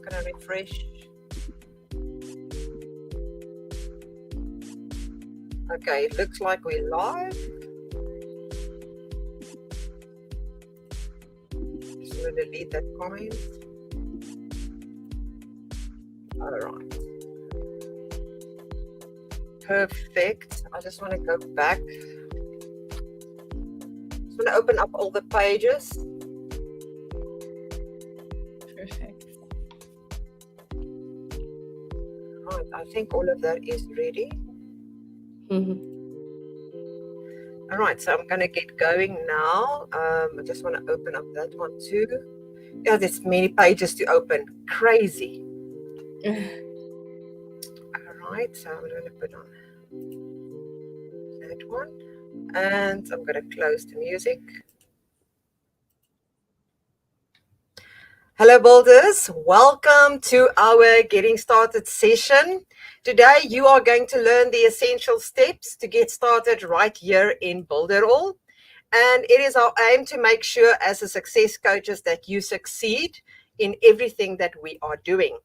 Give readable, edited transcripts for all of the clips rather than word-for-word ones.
going to refresh. Okay, it looks like we're live. Just going to delete that comment. All right. Perfect. I just want to go back. Just want to open up all the pages. Perfect. Right, I think all of that is ready. All right, so I'm going to get going now. I just want to open up that one too. Yeah, there's many pages to open. Crazy. All right, so I'm going to put on that one. And I'm going to close the music. Hello builders, welcome to our Getting Started session. Today you are going to learn the essential steps to get started right here in Builderall. And it is our aim to make sure as a success coaches that you succeed in everything that we are doing.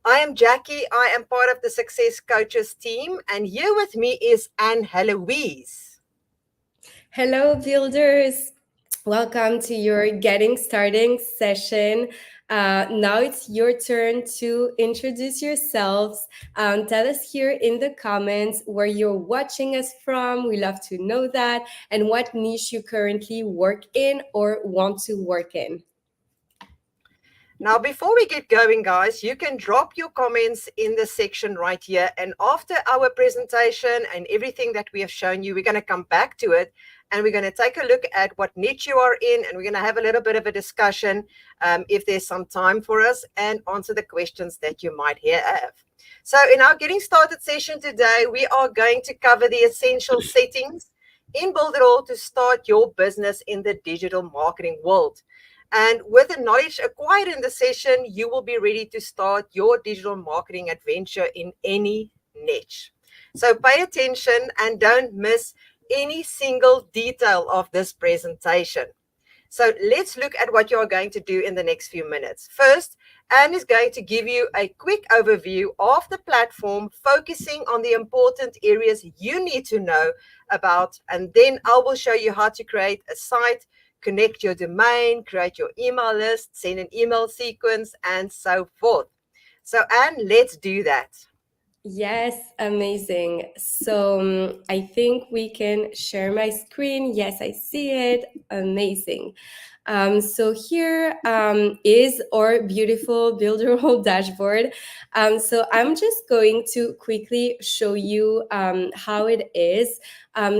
I am Jackie, I am part of the Success Coaches team, and here with me is Anne Heloise. Hello builders, welcome to your Getting Started session. Now it's your turn to introduce yourselves. Tell us here in the comments where you're watching us from. We love to know that, and what niche you currently work in or want to work in. Now, before we get going, guys, you can drop your comments in the section right here. And after our presentation and everything that we have shown you, we're going to come back to it and we're going to take a look at what niche you are in. And we're going to have a little bit of a discussion if there's some time for us and answer the questions that you might have. So in our Getting Started session today, we are going to cover the essential settings in Builderall to start your business in the digital marketing world. And with the knowledge acquired in the session, you will be ready to start your digital marketing adventure in any niche. So pay attention and don't miss any single detail of this presentation. So let's look at what you are going to do in the next few minutes. First, Anne is going to give you a quick overview of the platform, focusing on the important areas you need to know about. And then I will show you how to create a site, connect your domain, create your email list, send an email sequence, and so forth. So, Anne, let's do that. Yes, amazing. So I think we can share my screen. Yes, I see it. Amazing. So here is our beautiful Builderall dashboard. So I'm just going to quickly show you how it is.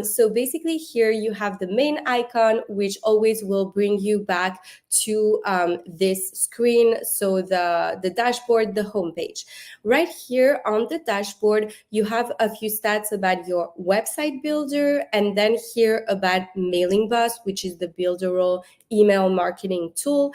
So basically here you have the main icon, which always will bring you back to this screen. So the dashboard, the homepage. Right here on the dashboard, you have a few stats about your website builder, and then here about Mailing Bus, which is the Builderall email marketing tool,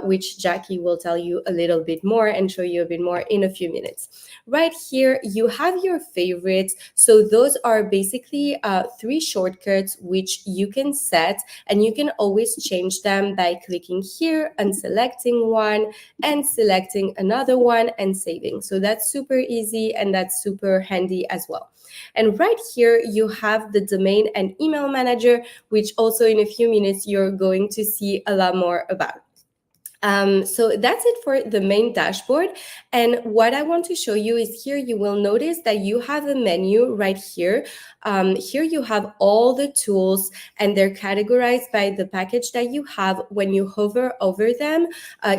which Jackie will tell you a little bit more and show you a bit more in a few minutes. Right here, you have your favorites. So those are basically 3 shortcuts which you can set, and you can always change them by clicking here and selecting one and selecting another one and saving. So that's super easy and that's super handy as well. And right here, you have the domain and email manager, which also in a few minutes, you're going to see a lot more about. So that's it for the main dashboard. And what I want to show you is here, you will notice that you have a menu right here. Here you have all the tools and they're categorized by the package that you have. When you hover over them,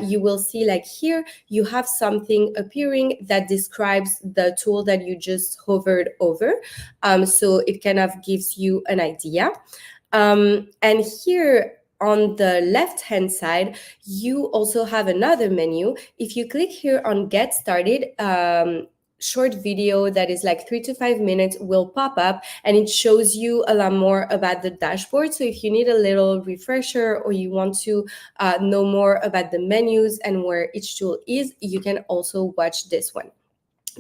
you will see like here, you have something appearing that describes the tool that you just hovered over. So it kind of gives you an idea. And here, on the left-hand side, you also have another menu. If you click here on Get Started, short video that is like 3 to 5 minutes will pop up and it shows you a lot more about the dashboard. So if you need a little refresher or you want to know more about the menus and where each tool is, you can also watch this one.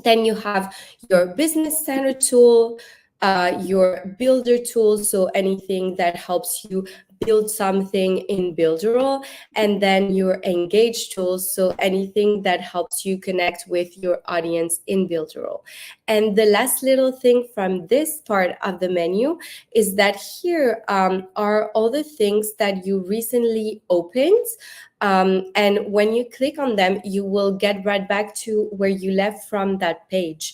Then you have your Business Center tool, your builder tools, so anything that helps you build something in Builderall, and then your engage tools, so anything that helps you connect with your audience in Builderall. And the last little thing from this part of the menu is that here are all the things that you recently opened. And when you click on them, you will get right back to where you left from that page.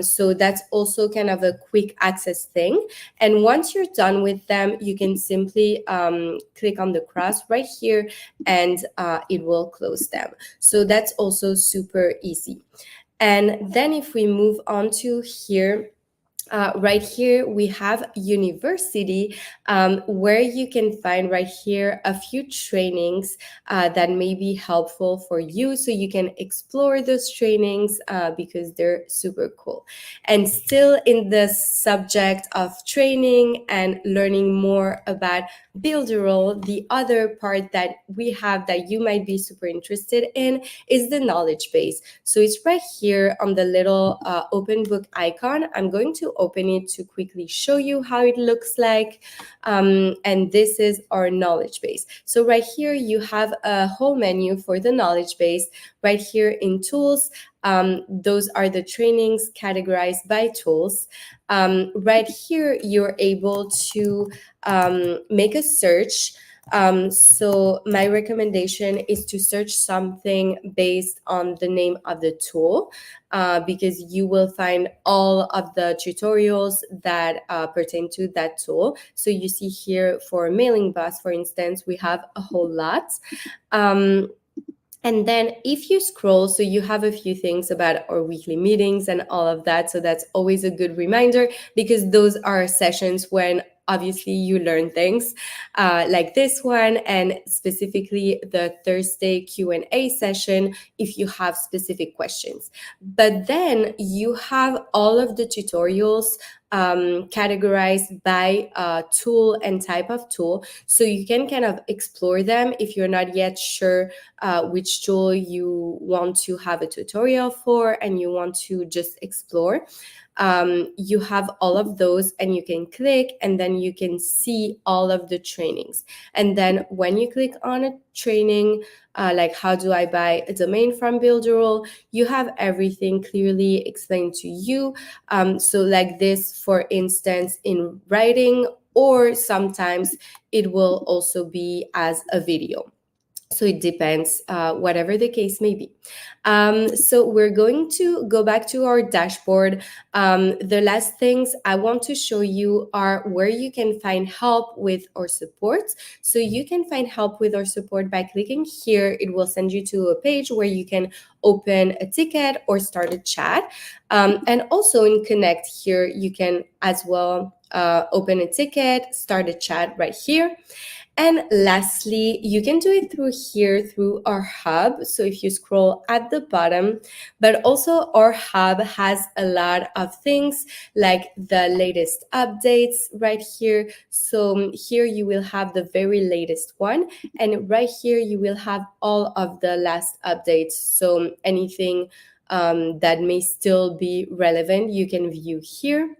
So that's also kind of a quick access thing. And once you're done with them, you can simply click on the cross right here, and it will close them. So that's also super easy. And then if we move on to here, right here we have university, where you can find right here a few trainings that may be helpful for you, so you can explore those trainings because they're super cool. And still in the subject of training and learning more about Builderall, the other part that we have that you might be super interested in is the knowledge base. So it's right here on the little open book icon. I'm going to open it to quickly show you how it looks like. And this is our knowledge base. So right here, you have a whole menu for the knowledge base. Right here in tools, those are the trainings categorized by tools. Right here, you're able to make a search. So my recommendation is to search something based on the name of the tool, because you will find all of the tutorials that pertain to that tool. So you see here for mailing bots, for instance, we have a whole lot. And then if you scroll, so you have a few things about our weekly meetings and all of that. So that's always a good reminder, because those are sessions when obviously you learn things like this one, and specifically the Thursday Q&A session if you have specific questions. But then you have all of the tutorials categorized by tool and type of tool, so you can kind of explore them if you're not yet sure which tool you want to have a tutorial for and you want to just explore. You have all of those, and you can click, and then you can see all of the trainings. And then when you click on a training, like how do I buy a domain from Builderall, you have everything clearly explained to you. So like this, for instance, in writing, or sometimes it will also be as a video. So it depends, whatever the case may be. So we're going to go back to our dashboard. The last things I want to show you are where you can find help with our support. So you can find help with our support by clicking here. It will send you to a page where you can open a ticket or start a chat. And also in Connect here, you can as well open a ticket, start a chat right here. And lastly, you can do it through here, through our hub. So if you scroll at the bottom, but also our hub has a lot of things like the latest updates right here. So here you will have the very latest one. And right here, you will have all of the last updates. So anything that may still be relevant, you can view here.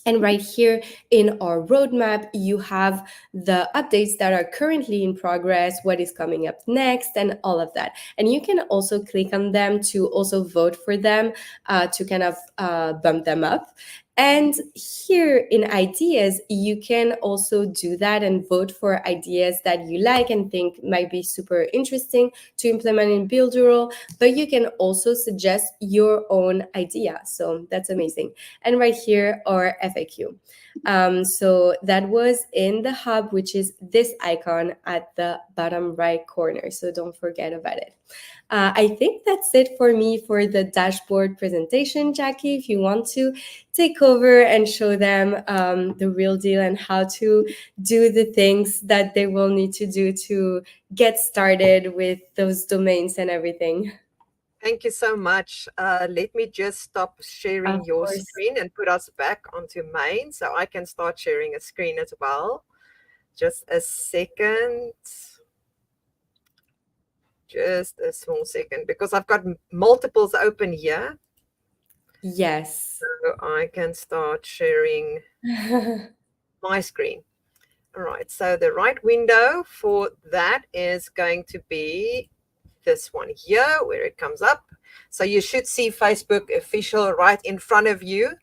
And right here in our roadmap, you have the updates that are currently in progress, what is coming up next, and all of that. And you can also click on them to also vote for them, to kind of bump them up. And here in ideas, you can also do that and vote for ideas that you like and think might be super interesting to implement in Builderall. But you can also suggest your own idea. So that's amazing. And right here, our FAQ. So that was in the hub, which is this icon at the bottom right corner. So don't forget about it. I think that's it for me for the dashboard presentation. Jackie, if you want to take over and show them the real deal and how to do the things that they will need to do to get started with those domains and everything. Thank you so much. Let me just stop sharing Of your course. screen and put us back onto main so I can start sharing a screen as well. Just a second. Just a small second, because I've got multiples open here. Yes. So I can start sharing my screen. All right, so the right window for that is going to be this one here where it comes up. So you should see Facebook official right in front of you.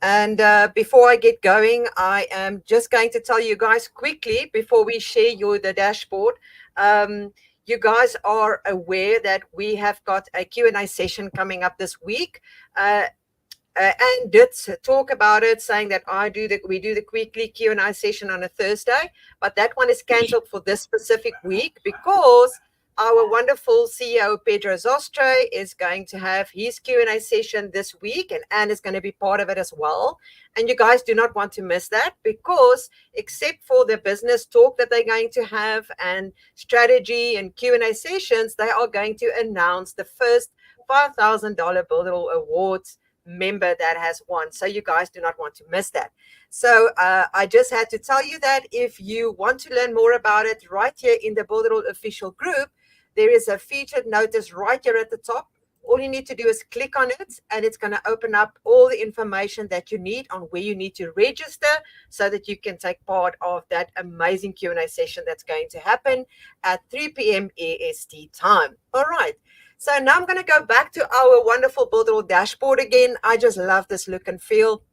And before I get going, I am just going to tell you guys quickly before we share the dashboard. Um, you guys are aware that we have got a Q&A session coming up this week. And did talk about it, saying that we do the weekly Q&A session on a Thursday, but that one is cancelled for this specific week because our wonderful CEO Pedro Zostre is going to have his Q&A session this week, and Anne is going to be part of it as well. And you guys do not want to miss that because, except for the business talk that they're going to have and strategy and Q&A sessions, they are going to announce the first $5,000 Builderall Awards member that has won. So you guys do not want to miss that. So I just had to tell you that if you want to learn more about it, right here in the Builderall official group, there is a featured notice right here at the top. All you need to do is click on it, and it's going to open up all the information that you need on where you need to register so that you can take part of that amazing Q&A session that's going to happen at 3 p.m. EST time. All right. So now I'm going to go back to our wonderful Builderall dashboard again. I just love this look and feel.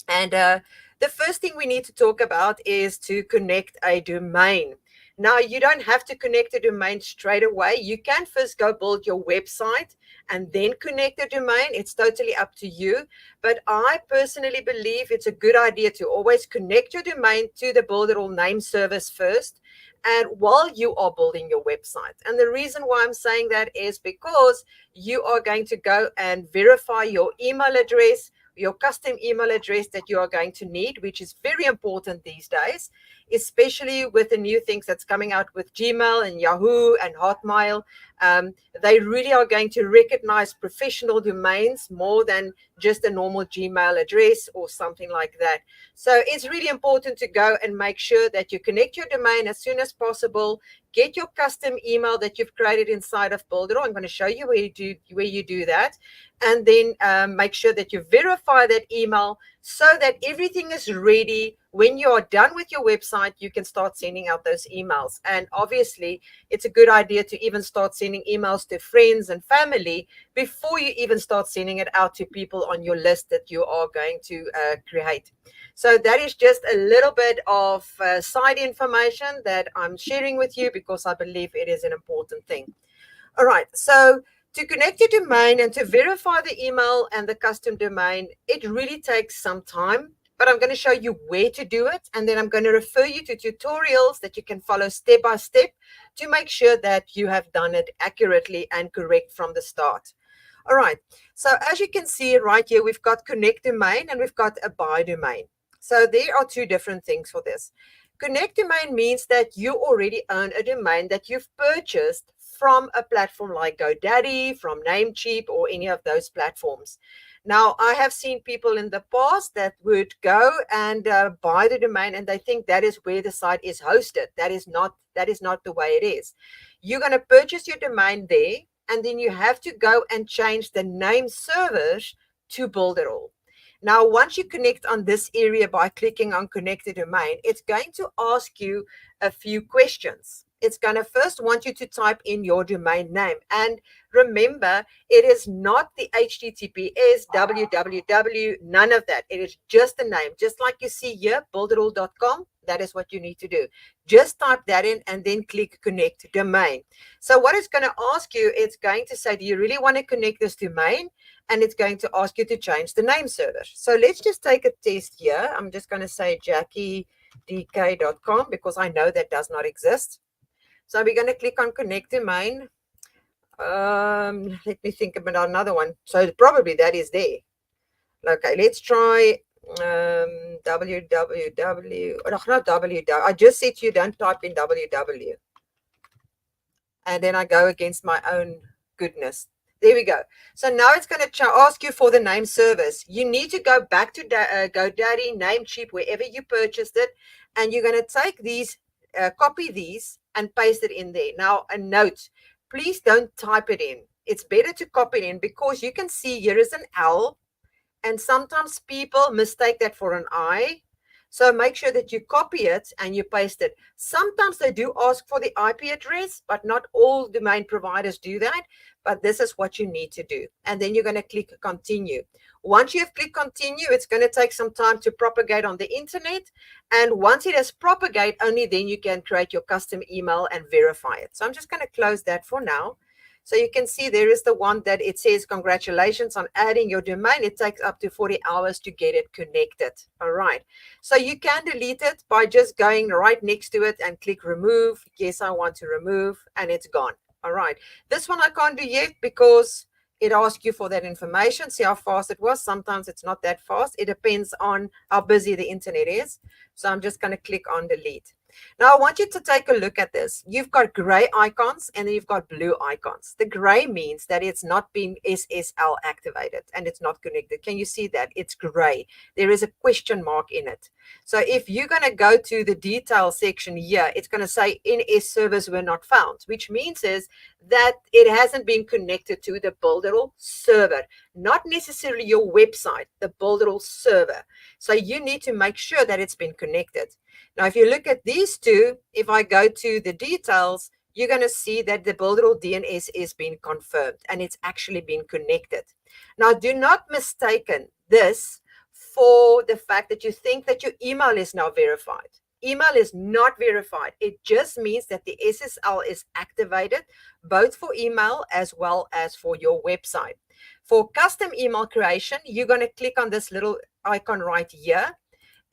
And the first thing we need to talk about is to connect a domain. Now, you don't have to connect a domain straight away. You can first go build your website and then connect a domain. It's totally up to you. But I personally believe it's a good idea to always connect your domain to the Builderall name service first, and while you are building your website. And the reason why I'm saying that is because you are going to go and verify your email address, your custom email address that you are going to need, which is very important these days, especially with the new things that's coming out with Gmail and Yahoo and Hotmail. They really are going to recognize professional domains more than just a normal Gmail address or something like that. So it's really important to go and make sure that you connect your domain as soon as possible. Get your custom email that you've created inside of Builderall. I'm going to show you where you do that. And then make sure that you verify that email so that everything is ready. When you are done with your website, you can start sending out those emails. And obviously, it's a good idea to even start sending emails to friends and family before you even start sending it out to people on your list that you are going to create. So that is just a little bit of side information that I'm sharing with you because I believe it is an important thing. All right, so to connect your domain and to verify the email and the custom domain, it really takes some time, but I'm going to show you where to do it. And then I'm going to refer you to tutorials that you can follow step by step to make sure that you have done it accurately and correct from the start. All right, so as you can see right here, we've got connect domain and we've got a buy domain. So there are two different things for this. Connect domain means that you already own a domain that you've purchased from a platform like GoDaddy, from Namecheap, or any of those platforms. Now, I have seen people in the past that would go and buy the domain, and they think that is where the site is hosted. That is not the way it is. You're going to purchase your domain there, and then you have to go and change the name servers to Builderall. Now, once you connect on this area by clicking on connect a domain, it's going to ask you a few questions. It's going to first want you to type in your domain name. And remember, it is not the HTTPS, www, none of that. It is just a name. Just like you see here, builderall.com, that is what you need to do. Just type that in and then click connect domain. So what it's going to ask you, it's going to say, do you really want to connect this domain? And it's going to ask you to change the name server. So let's just take a test here. I'm just going to say jackiedk.com because I know that does not exist. So we're going to click on connect domain. Let me think about another one. So probably that is there. Okay, let's try www. Oh, not www. I just said to you don't type in www. And then I go against my own goodness. There we go. So now it's going to ask you for the name service. You need to go back to GoDaddy, Namecheap, wherever you purchased it, and you're going to take these, copy these, and paste it in there. Now, a note, please don't type it in. It's better to copy it in because you can see here is an L, and sometimes people mistake that for an I. So make sure that you copy it and you paste it. Sometimes they do ask for the IP address, but not all domain providers do that. But this is what you need to do. And then you're going to click continue. Once you've clicked continue, it's going to take some time to propagate on the internet. And once it has propagated, only then you can create your custom email and verify it. So I'm just going to close that for now. So you can see there is the one that it says, congratulations on adding your domain. It takes up to 40 hours to get it connected. All right. So you can delete it by just going right next to it and click remove. Yes, I want to remove, and it's gone. All right. This one I can't do yet because it asks you for that information. See how fast it was. Sometimes it's not that fast. It depends on how busy the internet is. So I'm just going to click on delete. Now, I want you to take a look at this. You've got gray icons and then you've got blue icons. The gray means that it's not being SSL activated and it's not connected. Can you see that? It's gray. There is a question mark in it. So if you're going to go to the detail section here, it's going to say NS servers were not found, which means is that it hasn't been connected to the Builderall server, not necessarily your website, the Builderall server. So you need to make sure that it's been connected. Now, if you look at these two, if I go to the details, you're going to see that the Builderall DNS is being confirmed and it's actually been connected. Now, do not mistaken this for the fact that you think that your email is now verified. Email is not verified. It just means that the SSL is activated both for email as well as for your website. For custom email creation, you're going to click on this little icon right here.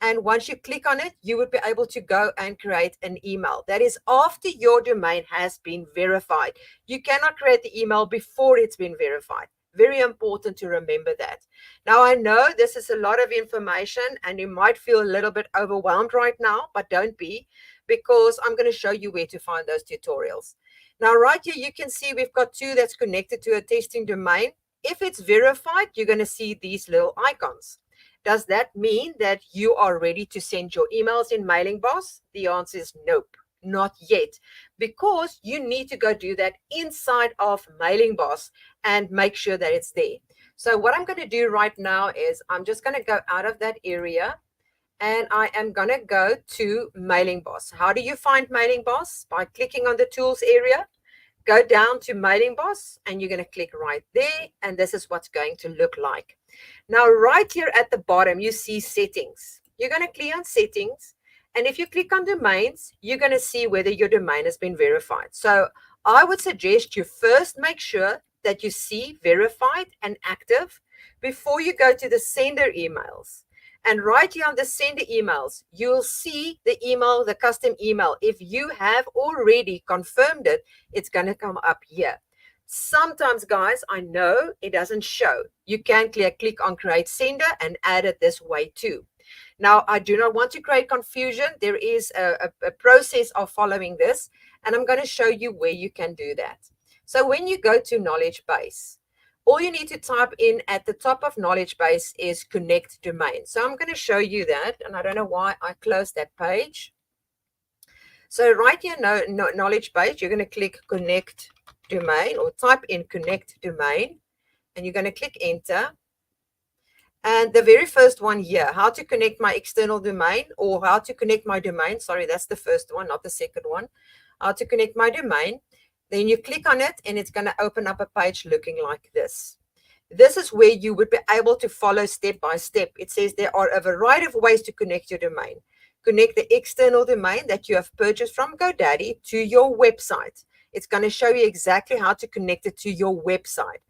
And once you click on it, you would be able to go and create an email. That is after your domain has been verified. You cannot create the email before it's been verified. Very important to remember that. Now, I know this is a lot of information and you might feel a little bit overwhelmed right now, but don't be, because I'm going to show you where to find those tutorials. Now, right here, you can see we've got two that's connected to a testing domain. If it's verified, you're going to see these little icons. Does that mean that you are ready to send your emails in Mailing Boss? The answer is nope, not yet, because you need to go do that inside of Mailing Boss and make sure that it's there. So what I'm going to do right now is I'm just going to go out of that area and I am going to go to Mailing Boss. How do you find Mailing Boss? By clicking on the tools area. Go down to Mailing Boss and you're going to click right there, and this is what's going to look like. Now, right here at the bottom, you see settings. You're going to click on settings, and if you click on domains, you're going to see whether your domain has been verified. So I would suggest you first make sure that you see verified and active before you go to the sender emails. And right here on the sender emails, you'll see the email, the custom email. If you have already confirmed it, it's going to come up here. Sometimes, guys, I know it doesn't show. You can click on create sender and add it this way too. Now, I do not want to create confusion. There is a process of following this, and I'm going to show you where you can do that. So when you go to knowledge base, all you need to type in at the top of knowledge base is connect domain. So I'm going to show you that, and I don't know why I closed that page. So right here, knowledge base, you're going to click connect domain or type in connect domain, and you're going to click enter. And the very first one here, how to connect my external domain, or how to connect my domain. Sorry, that's the first one, not the second one. How to connect my domain. Then you click on it and it's going to open up a page looking like this. This is where you would be able to follow step by step. It says there are a variety of ways to connect your domain. Connect the external domain that you have purchased from GoDaddy to your website. It's going to show you exactly how to connect it to your website.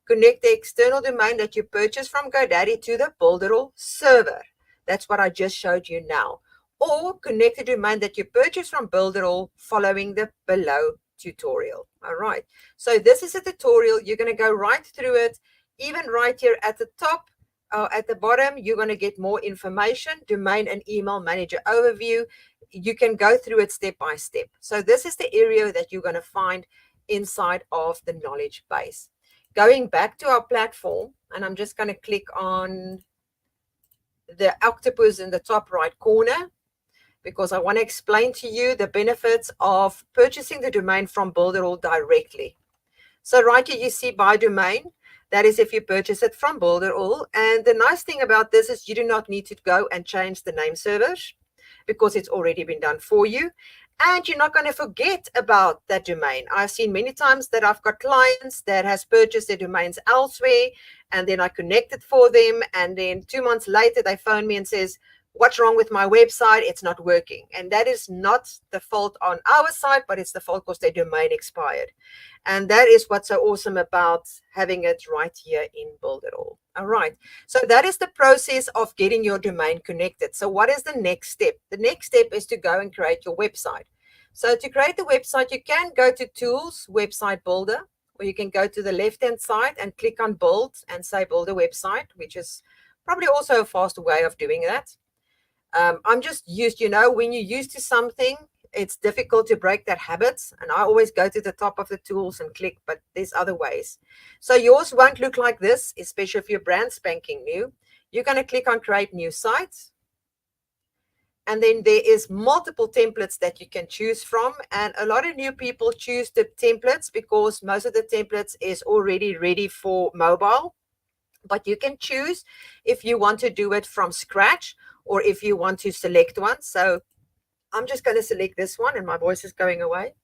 Connect the external domain that you purchased from GoDaddy to the Builderall server. That's what I just showed you now. Or connect the domain that you purchased from Builderall following the below tutorial. All right. So this is a tutorial. You're going to go right through it. Even right here at the top, at the bottom, you're going to get more information, domain and email manager overview. You can go through it step by step. So this is the area that you're going to find inside of the knowledge base. Going back to our platform, and I'm just going to click on the octopus in the top right corner, because I want to explain to you the benefits of purchasing the domain from Builderall directly. So right here, you see by domain. That is if you purchase it from Builderall. And the nice thing about this is you do not need to go and change the name servers because it's already been done for you. And you're not going to forget about that domain. I've seen many times that I've got clients that has purchased their domains elsewhere, and then I connect it for them. And then 2 months later, they phone me and says, what's wrong with my website? It's not working. And that is not the fault on our side, but it's the fault because their domain expired. And that is what's so awesome about having it right here in Builderall. All right. So that is the process of getting your domain connected. So what is the next step? The next step is to go and create your website. So to create the website, you can go to Tools, Website Builder, or you can go to the left-hand side and click on Build and say Build a Website, which is probably also a faster way of doing that. I'm just used, when you're used to something, it's difficult to break that habit. And I always go to the top of the tools and click, but there's other ways. So yours won't look like this, especially if you're brand spanking new. You're going to click on Create New Site. And then there is multiple templates that you can choose from. And a lot of new people choose the templates because most of the templates is already ready for mobile. But you can choose if you want to do it from scratch or if you want to select one. So I'm just going to select this one, and my voice is going away.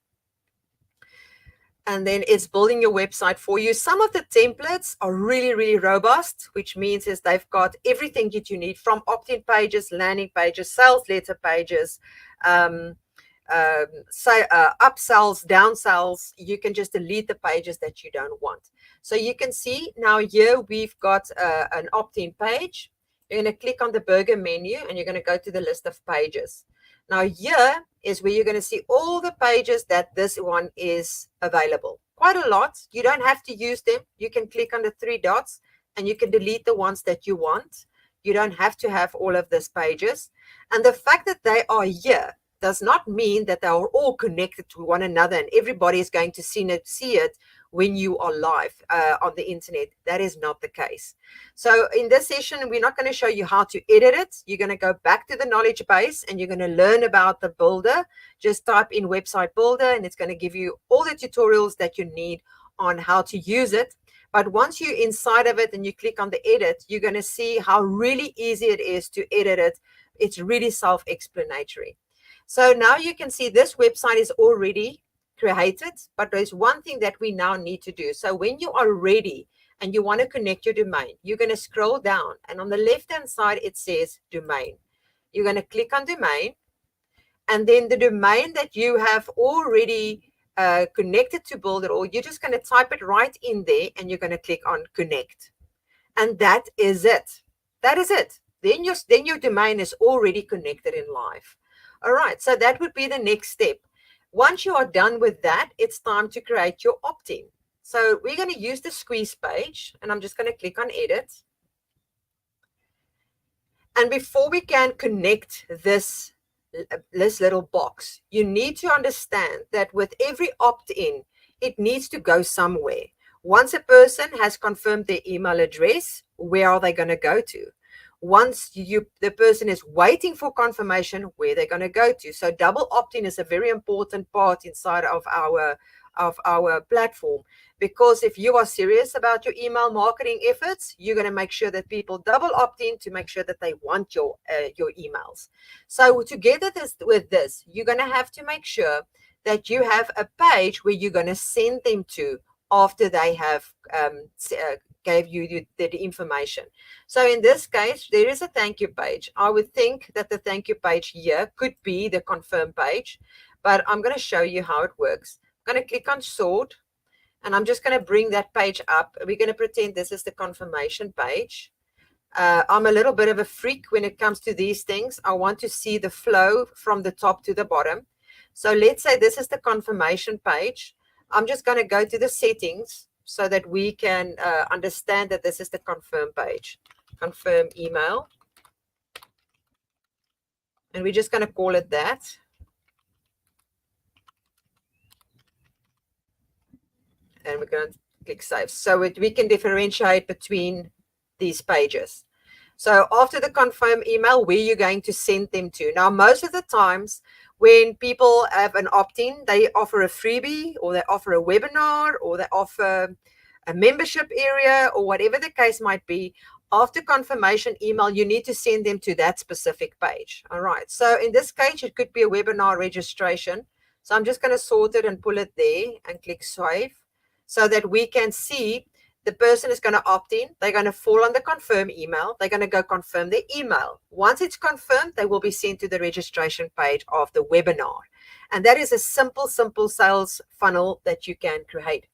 And then it's building your website for you. Some of the templates are really, really robust, which means is they've got everything that you need, from opt-in pages, landing pages, sales letter pages, upsells, downsells. You can just delete the pages that you don't want. So you can see now here we've got an opt-in page. You're going to click on the burger menu and you're going to go to the list of pages. Now here is where you're going to see all the pages that this one is available. Quite a lot. You don't have to use them. You can click on the 3 dots and you can delete the ones that you want. You don't have to have all of these pages. And the fact that they are here does not mean that they are all connected to one another and everybody is going to see it when you are live on the internet. That is not the case. So in this session, we're not going to show you how to edit it. You're going to go back to the knowledge base and you're going to learn about the builder. Just type in Website Builder and it's going to give you all the tutorials that you need on how to use it. But once you're inside of it and you click on the edit, you're going to see how really easy it is to edit it. It's really self-explanatory. So now you can see this website is already created, but there's one thing that we now need to do. So when you are ready and you want to connect your domain, you're going to scroll down and on the left-hand side, it says domain. You're going to click on domain, and then the domain that you have already connected to Builderall, you're just going to type it right in there and you're going to click on connect. And that is it. That is it. Then your domain is already connected in live. All right, so that would be the next step. Once you are done with that, it's time to create your opt-in. So we're going to use the squeeze page, and I'm just going to click on edit. And before we can connect this little box, you need to understand that with every opt-in, it needs to go somewhere. Once a person has confirmed their email address, where are they going to go to? Once the person is waiting for confirmation, where they're going to go to. So double opt-in is a very important part inside of our platform, because if you are serious about your email marketing efforts, you're going to make sure that people double opt-in to make sure that they want your emails. So together with this, you're going to have to make sure that you have a page where you're going to send them to after they have gave you the information. So in this case, there is a thank you page. I would think that the thank you page here could be the confirm page, but I'm going to show you how it works. I'm going to click on sort, and I'm just going to bring that page up. We're going to pretend this is the confirmation page. I'm a little bit of a freak when it comes to these things. I want to see the flow from the top to the bottom. So let's say this is the confirmation page. I'm just going to go to the settings so that we can understand that this is the confirm page. Confirm email. And we're just going to call it that. And we're going to click save. So we can differentiate between these pages. So after the confirm email, where you're going to send them to. Now, most of the times when people have an opt-in, they offer a freebie, or they offer a webinar, or they offer a membership area, or whatever the case might be, after confirmation email, you need to send them to that specific page. All right. So in this case, it could be a webinar registration. So I'm just going to sort it and pull it there and click save so that we can see the person is going to opt in. They're going to fall on the confirm email. They're going to go confirm their email. Once it's confirmed, they will be sent to the registration page of the webinar. And that is a simple sales funnel that you can create.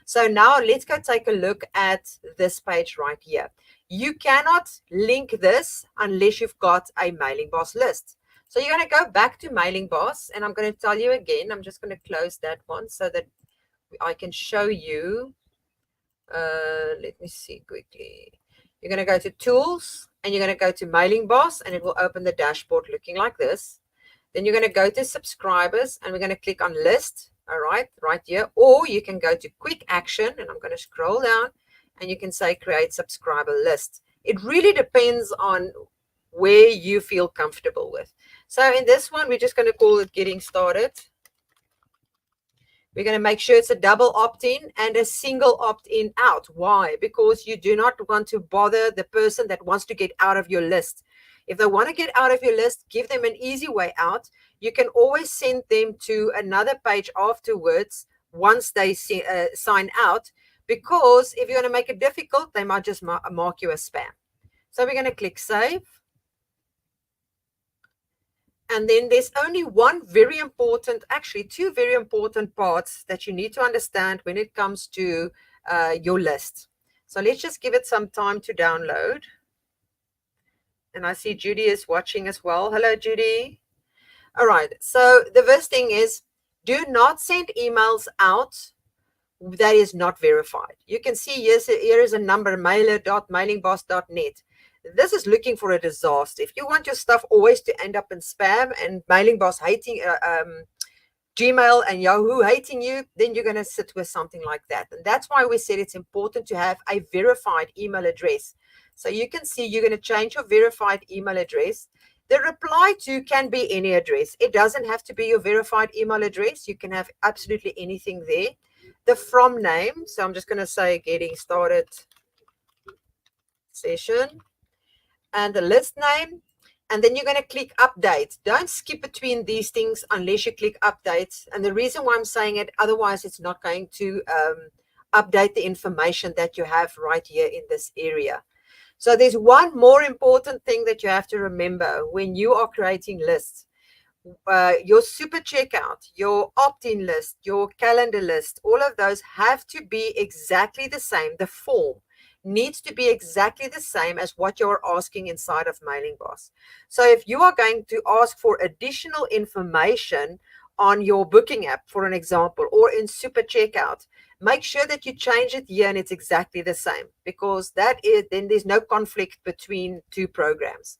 So now let's go take a look at this page right here. You cannot link this unless you've got a Mailing Boss list. So you're going to go back to Mailing Boss, and I'm going to tell you again, I'm just going to close that one so that I can show you. Let me see quickly. You're going to go to Tools, and you're going to go to Mailing Boss, and it will open the dashboard looking like this. Then you're going to go to Subscribers, and we're going to click on List. All right here. Or you can go to Quick Action, and I'm going to scroll down, and you can say Create Subscriber List. It really depends on where you feel comfortable with. So in this one, we're just going to call it Getting Started. We're going to make sure it's a double opt-in and a single opt-in out. Why? Because you do not want to bother the person that wants to get out of your list. If they want to get out of your list, give them an easy way out. You can always send them to another page afterwards once they sign out, because if you're going to make it difficult, they might just mark you as spam. So we're going to click Save. And then there's only one very important, actually two very important parts that you need to understand when it comes to your list. So let's just give it some time to download. And I see Judy is watching as well. Hello, Judy. All right. So the first thing is, do not send emails out that is not verified. You can see here is a number, mailer.mailingboss.net. This is looking for a disaster. If you want your stuff always to end up in spam and Mailing Boss hating Gmail and Yahoo hating you, then you're going to sit with something like that. And that's why we said it's important to have a verified email address. So you can see you're going to change your verified email address. The reply to can be any address. It doesn't have to be your verified email address. You can have absolutely anything there. The from name. So I'm just going to say Getting Started Session. And the list name, and then you're going to click update. Don't skip between these things unless you click update. And the reason why I'm saying it, otherwise it's not going to update the information that you have right here in this area. So there's one more important thing that you have to remember when you are creating lists. Your super checkout, your opt-in list, your calendar list, all of those have to be exactly the same. The form needs to be exactly the same as what you're asking inside of Mailing Boss. So if you are going to ask for additional information on your booking app, for an example, or in super checkout, make sure that you change it here and it's exactly the same, because then there's no conflict between two programs.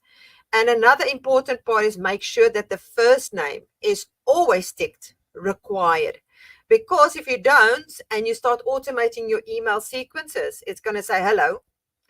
And another important part is make sure that the first name is always ticked required. Because if you don't and you start automating your email sequences, it's going to say hello,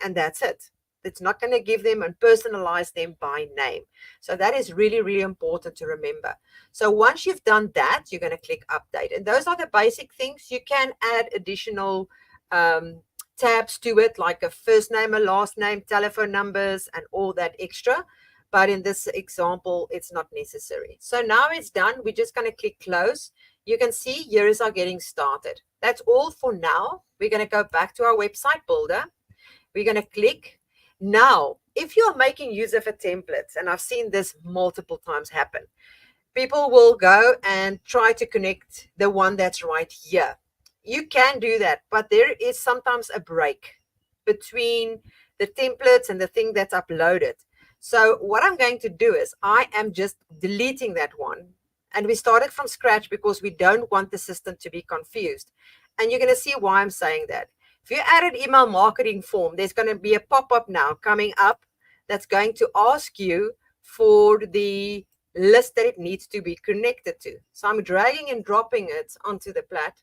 and that's it. It's not going to give them and personalize them by name. So that is really, really important to remember. So once you've done that, you're going to click update. And those are the basic things. You can add additional tabs to it, like a first name, a last name, telephone numbers, and all that extra. But in this example, it's not necessary. So now it's done. We're just going to click close. You can see here is our Getting Started. That's all for now. We're going to go back to our website builder. We're going to click. Now, if you're making use of a template, and I've seen this multiple times happen, people will go and try to connect the one that's right here. You can do that, but there is sometimes a break between the templates and the thing that's uploaded. So what I'm going to do is I am just deleting that one. And we started from scratch because we don't want the system to be confused. And you're going to see why I'm saying that. If you add an email marketing form, there's going to be a pop-up now coming up that's going to ask you for the list that it needs to be connected to. So I'm dragging and dropping it onto the plat,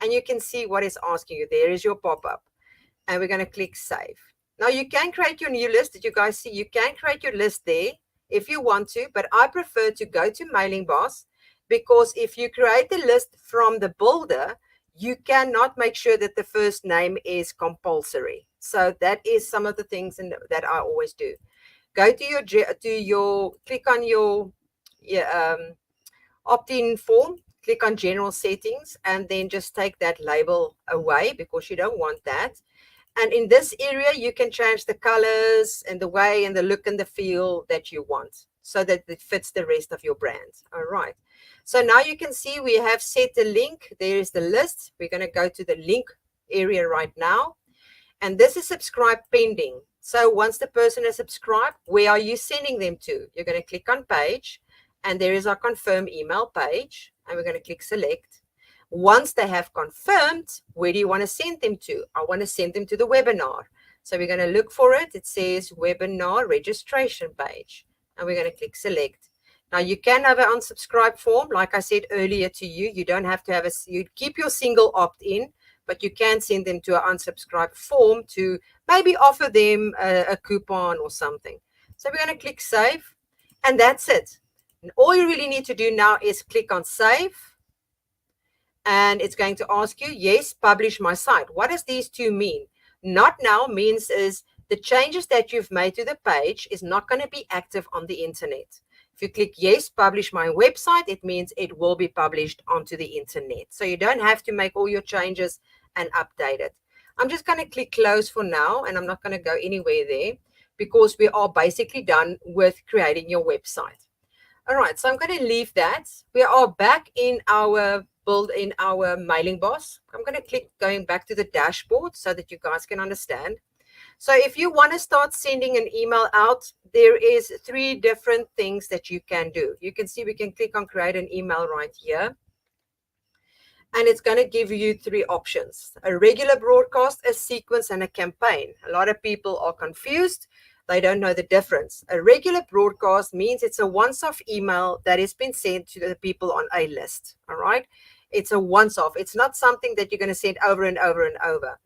and you can see what it's asking you. There is your pop-up. And we're going to click Save. Now you can create your new list. Did you guys see? You can create your list there if you want to, but I prefer to go to Mailing Boss, because if you create the list from the builder, you cannot make sure that the first name is compulsory. So that is some of the things that I always do. Go to click on your, yeah, opt-in form, click on general settings, and then just take that label away because you don't want that. And in this area, you can change the colors and the way and the look and the feel that you want so that it fits the rest of your brand. All right. So now you can see we have set the link. There is the list. We're going to go to the link area right now. And this is subscribe pending. So once the person has subscribed, where are you sending them to? You're going to click on page, and there is our confirm email page, and we're going to click select. Once they have confirmed, where do you want to send them to? I want to send them to the webinar. So we're going to look for it. It says webinar registration page, and we're going to click select. Now you can have an unsubscribe form. Like I said earlier to you, you don't have to have you keep your single opt-in, but you can send them to an unsubscribe form to maybe offer them a coupon or something. So we're going to click save, and that's it. And all you really need to do now is click on save, and it's going to ask you, yes, publish my site. What does these two mean? Not now means is the changes that you've made to the page is not going to be active on the internet. If you click yes, publish my website, it means it will be published onto the internet. So you don't have to make all your changes and update it. I'm just going to click close for now, and I'm not going to go anywhere there because we are basically done with creating your website. All right, so I'm going to leave that. We are back in our mailing boss. I'm going to click going back to the dashboard so that you guys can understand. So if you want to start sending an email out, there is 3 different things that you can do. You can see we can click on create an email right here. And it's going to give you 3 options: a regular broadcast, a sequence, and a campaign. A lot of people are confused. They don't know the difference. A regular broadcast means it's a once-off email that has been sent to the people on a list. All right. It's a once-off. It's not something that you're going to send over and over and over.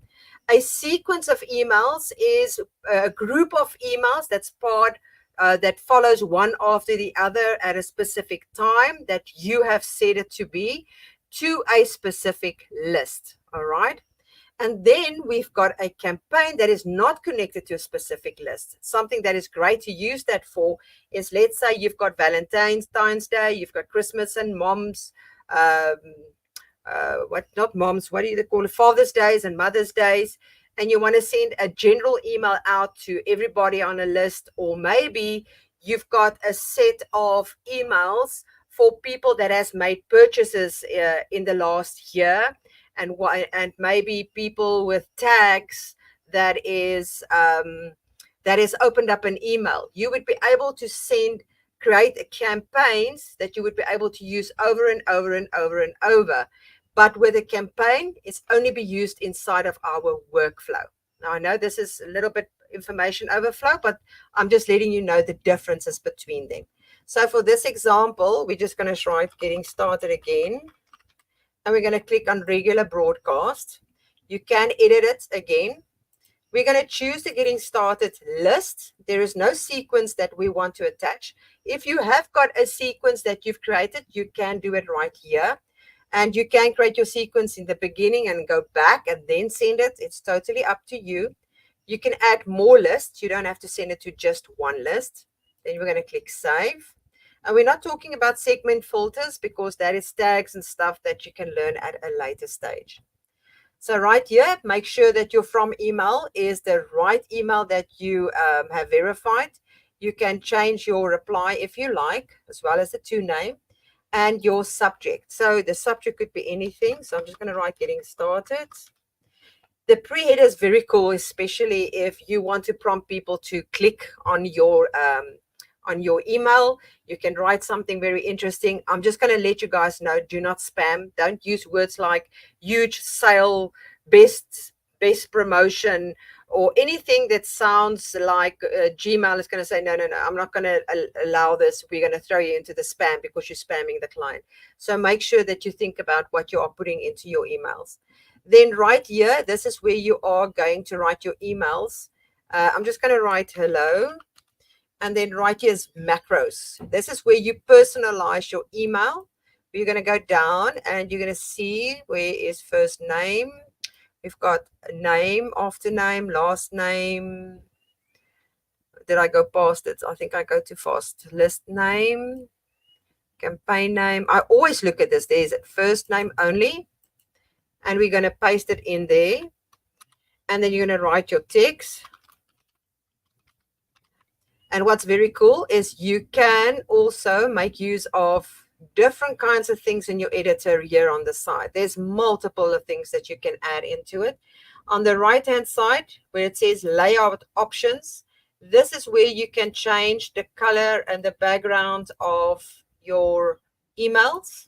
A sequence of emails is a group of emails that's that follows one after the other at a specific time that you have set it to be to a specific list. All right. And then we've got a campaign that is not connected to a specific list. Something that is great to use that for is, let's say you've got Valentine's Day, you've got Christmas and moms, what do you call it, Father's Days and Mother's Days, and you want to send a general email out to everybody on a list, or maybe you've got a set of emails for people that has made purchases in the last year, and maybe people with tags that is opened up an email. You would be able to create campaigns that you would be able to use over and over and over and over. But with a campaign, it's only be used inside of our workflow. Now, I know this is a little bit information overflow, but I'm just letting you know the differences between them. So for this example, we're just going to try getting started again. And we're going to click on regular broadcast. You can edit it again. We're going to choose the getting started list. There is no sequence that we want to attach. If you have got a sequence that you've created, you can do it right here. And you can create your sequence in the beginning and go back and then send it. It's totally up to you. You can add more lists. You don't have to send it to just one list. Then we're going to click save. And we're not talking about segment filters because that is tags and stuff that you can learn at a later stage. So right here, make sure that your from email is the right email that you have verified. You can change your reply if you like, as well as the to name and your subject. So the subject could be anything. So I'm just going to write getting started. The pre-header is very cool, especially if you want to prompt people to click on your email. You can write something very interesting. I'm just going to let you guys know, do not spam. Don't use words like huge sale, best promotion, or anything that sounds like Gmail is going to say, no, I'm not going to allow this. We're going to throw you into the spam because you're spamming the client. So make sure that you think about what you are putting into your emails. Then right here, this is where you are going to write your emails. I'm just going to write hello. And then right here is macros. This is where you personalize your email. You're going to go down and you're going to see where is first name. We've got name, after name, last name. Did I go past it? I think I go too fast. List name, campaign name. I always look at this. There's first name only. And we're going to paste it in there. And then you're going to write your text. And what's very cool is you can also make use of different kinds of things in your editor here on the side. There's multiple of things that you can add into it. On the right-hand side, where it says layout options, this is where you can change the color and the background of your emails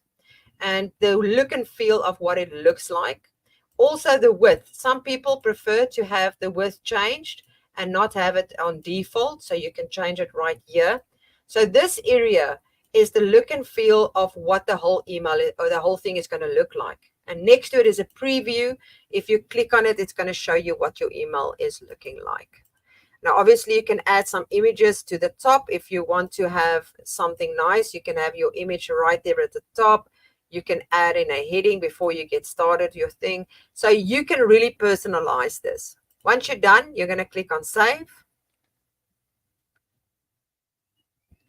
and the look and feel of what it looks like. Also the width. Some people prefer to have the width changed and not have it on default, so you can change it right here. So this area is the look and feel of what the whole email or the whole thing is going to look like. And next to it is a preview. If you click on it, it's going to show you what your email is looking like. Now, obviously, you can add some images to the top. If you want to have something nice, you can have your image right there at the top. You can add in a heading before you get started your thing. So you can really personalize this. Once you're done, you're going to click on save.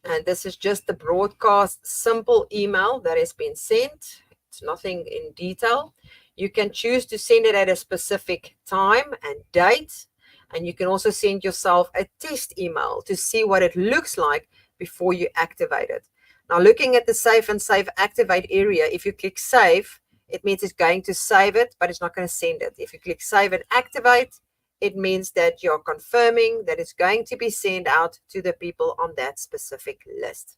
And this is just the broadcast simple email that has been sent. It's nothing in detail. You can choose to send it at a specific time and date. And you can also send yourself a test email to see what it looks like before you activate it. Now, looking at the save and save activate area, if you click save, it means it's going to save it, but it's not going to send it. If you click save and activate, it means that you're confirming that it's going to be sent out to the people on that specific list.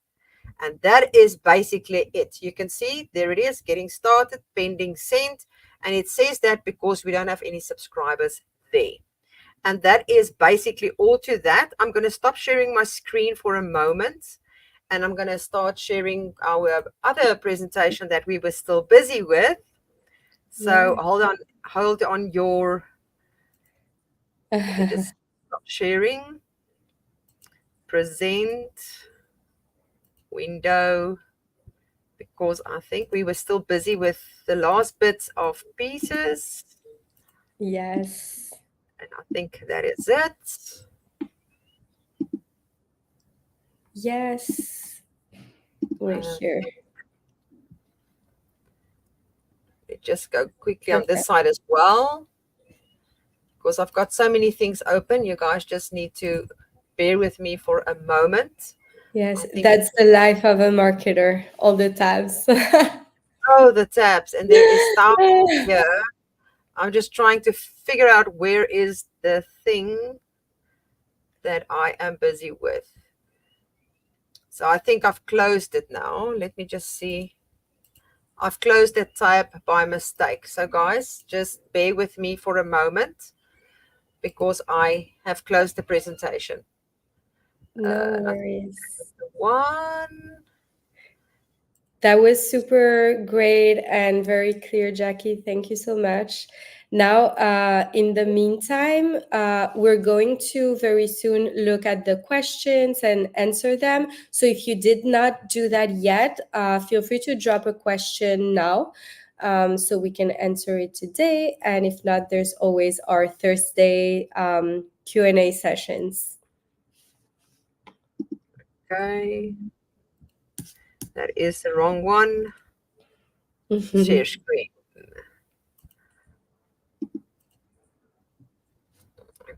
And that is basically it. You can see there it is, getting started, pending sent. And it says that because we don't have any subscribers there. And that is basically all to that. I'm going to stop sharing my screen for a moment. And I'm going to start sharing our other presentation that we were still busy with. So hold on your, let me just stop sharing. Present, window, because I think we were still busy with the last bits of pieces. Yes. And I think that is it. Yes. We're here. Just go quickly on this side as well, because I've got so many things open. You guys just need to bear with me for a moment. Yes, that's the life of a marketer, all the tabs. Oh, the tabs, and there is thousands here. I'm just trying to figure out where is the thing that I am busy with. So I think I've closed it now. Let me just see. I've closed the tab by mistake. So guys, just bear with me for a moment because I have closed the presentation. No worries. One. That was super great and very clear, Jackie. Thank you so much. Now, in the meantime, we're going to very soon look at the questions and answer them. So if you did not do that yet, feel free to drop a question now so we can answer it today. And if not, there's always our Thursday Q&A sessions. Okay. That is the wrong one. Share screen.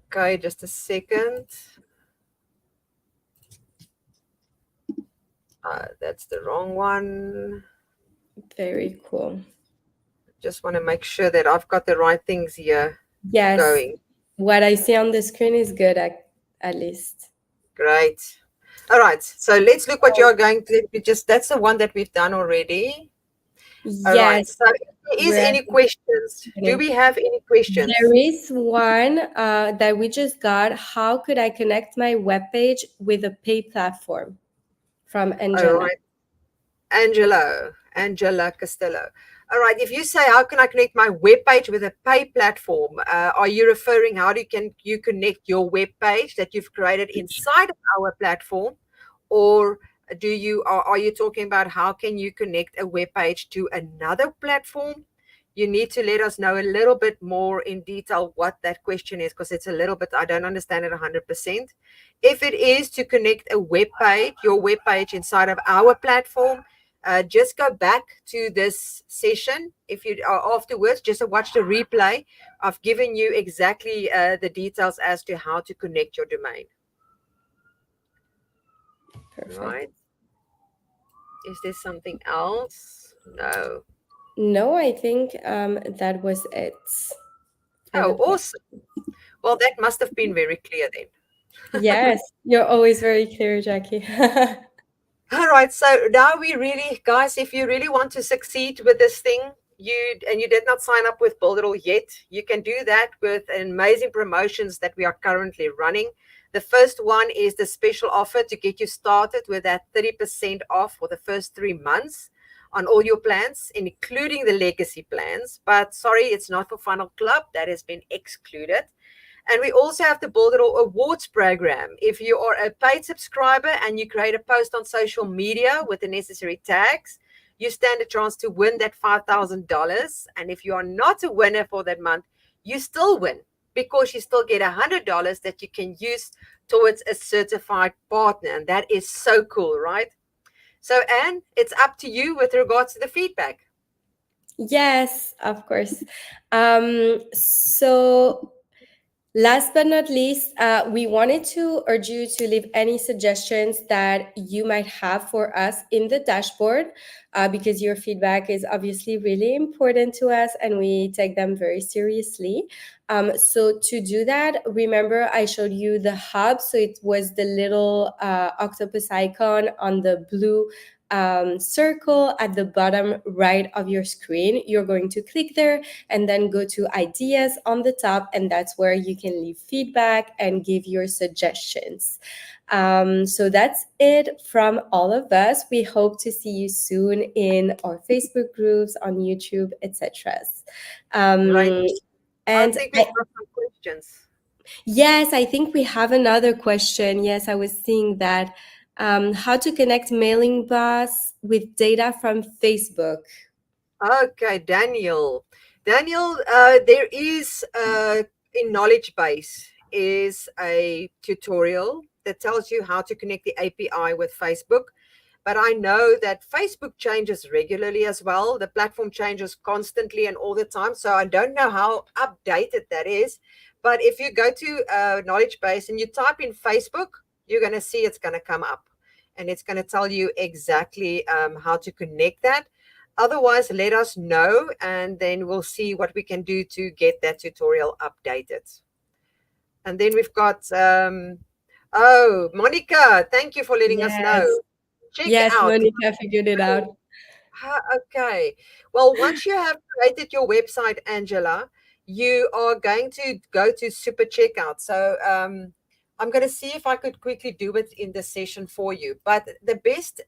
Okay, just a second. That's the wrong one. Very cool. Just want to make sure that I've got the right things here going. What I see on the screen is good, at least. Great. All right, so let's look what you're going to just, that's the one that we've done already. Yes. All right, so if there is any questions, do we have any questions? There is one that we just got. How could I connect my webpage with a paid platform? From Angela. All right, Angela Costello. All right, if you say, how can I connect my webpage with a pay platform? Are you referring, how can you connect your webpage that you've created inside of our platform? Or Are you talking about how can you connect a web page to another platform? You need to let us know a little bit more in detail what that question is, because it's a little bit, I don't understand it 100%. If it is to connect a web page, your web page inside of our platform, just go back to this session. If you are afterwards, just watch the replay. I've given you exactly the details as to how to connect your domain. Perfect. Right? Is there something else? No. No, I think that was it. I Oh, would, yeah. awesome. Well, that must have been very clear then. Yes, you're always very clear, Jackie. All right, so now we really, guys, if you really want to succeed with this thing, you did not sign up with Builderall yet, you can do that with amazing promotions that we are currently running. The first one is the special offer to get you started with that 30% off for the first 3 months on all your plans, including the legacy plans. But sorry, it's not for Funnel Club. That has been excluded. And we also have the Builderall Awards program. If you are a paid subscriber and you create a post on social media with the necessary tags, you stand a chance to win that $5,000. And if you are not a winner for that month, you still win, because you still get $100 that you can use towards a certified partner. And that is so cool, right? So, Anne, it's up to you with regards to the feedback. Yes, of course. So last but not least, we wanted to urge you to leave any suggestions that you might have for us in the dashboard, because your feedback is obviously really important to us and we take them very seriously. So to do that, remember I showed you the hub. So it was the little octopus icon on the blue circle at the bottom right of your screen. You're going to click there and then go to ideas on the top, and that's where you can leave feedback and give your suggestions. So that's it from all of us. We hope to see you soon in our Facebook groups, on YouTube, etc. Right. Um, I and think we've got some questions. yes, I think we have another question. Yes, I was seeing that. How to connect mailing blasts with data from Facebook? Okay, Daniel. Daniel, there is in Knowledge Base is a tutorial that tells you how to connect the API with Facebook. But I know that Facebook changes regularly as well. The platform changes constantly and all the time. So I don't know how updated that is. But if you go to Knowledge Base and you type in Facebook, you're going to see it's going to come up, and it's going to tell you exactly how to connect that. Otherwise, let us know, and then we'll see what we can do to get that tutorial updated. And then we've got, oh, Monica, thank you for letting us know. Yes. Check Yes, out. Monica figured it out. Okay. Well, once you have created your website, Angela, you are going to go to Super Checkout. So I'm going to see if I could quickly do it in the session for you. But the best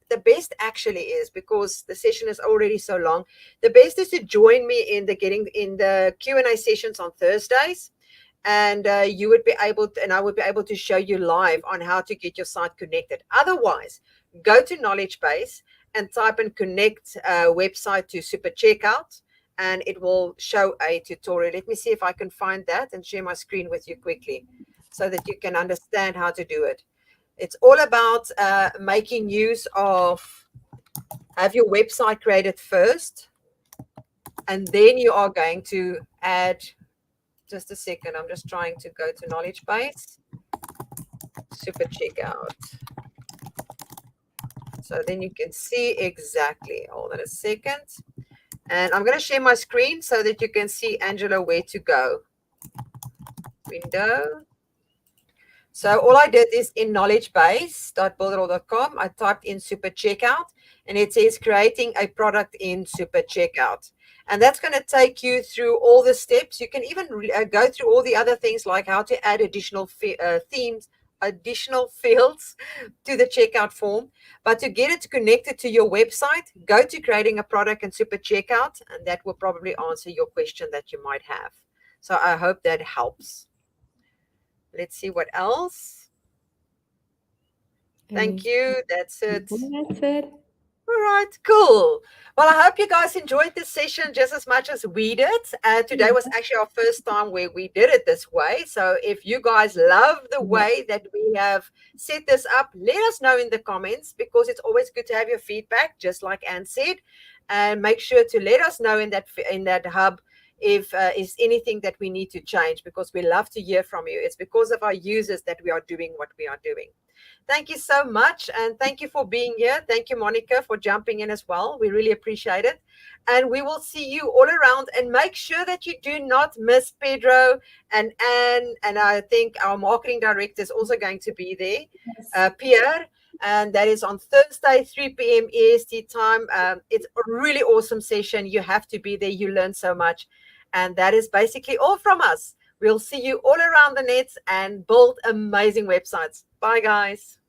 actually is, because the session is already so long, the best is to join me in the Q&A sessions on Thursdays. And you would be able to, and I would be able to show you live on how to get your site connected. Otherwise, go to Knowledge Base and type and connect website to Super Checkout, and it will show a tutorial. Let me see if I can find that and share my screen with you quickly so that you can understand how to do it. It's all about making use of, have your website created first, and then you are going to add, just a second, I'm just trying to go to Knowledge Base, Super Checkout. So then you can see exactly, hold on a second. And I'm going to share my screen so that you can see, Angela, where to go. Window. So all I did is in knowledgebase.builderall.com, I typed in Super Checkout, and it says creating a product in Super Checkout. And that's going to take you through all the steps. You can even go through all the other things, like how to add additional themes, additional fields to the checkout form. But to get it connected to your website, go to creating a product in Super Checkout, and that will probably answer your question that you might have. So I hope that helps. Let's see what else. Thank Amazing. you. That's it. That's it. All right, cool. Well, I hope you guys enjoyed this session just as much as we did. Today was actually our first time where we did it this way. So if you guys love the Yeah. way that we have set this up, let us know in the comments because it's always good to have your feedback, just like Anne said. And make sure to let us know in that hub if is anything that we need to change because we love to hear from you. It's because of our users that we are doing what we are doing. Thank you so much. And thank you for being here. Thank you, Monica, for jumping in as well. We really appreciate it. And we will see you all around. And make sure that you do not miss Pedro and Anne. And I think our marketing director is also going to be there, Yes. Pierre. And that is on Thursday, 3 p.m. EST time. It's a really awesome session. You have to be there. You learn so much. And that is basically all from us. We'll see you all around the nets and build amazing websites. Bye, guys.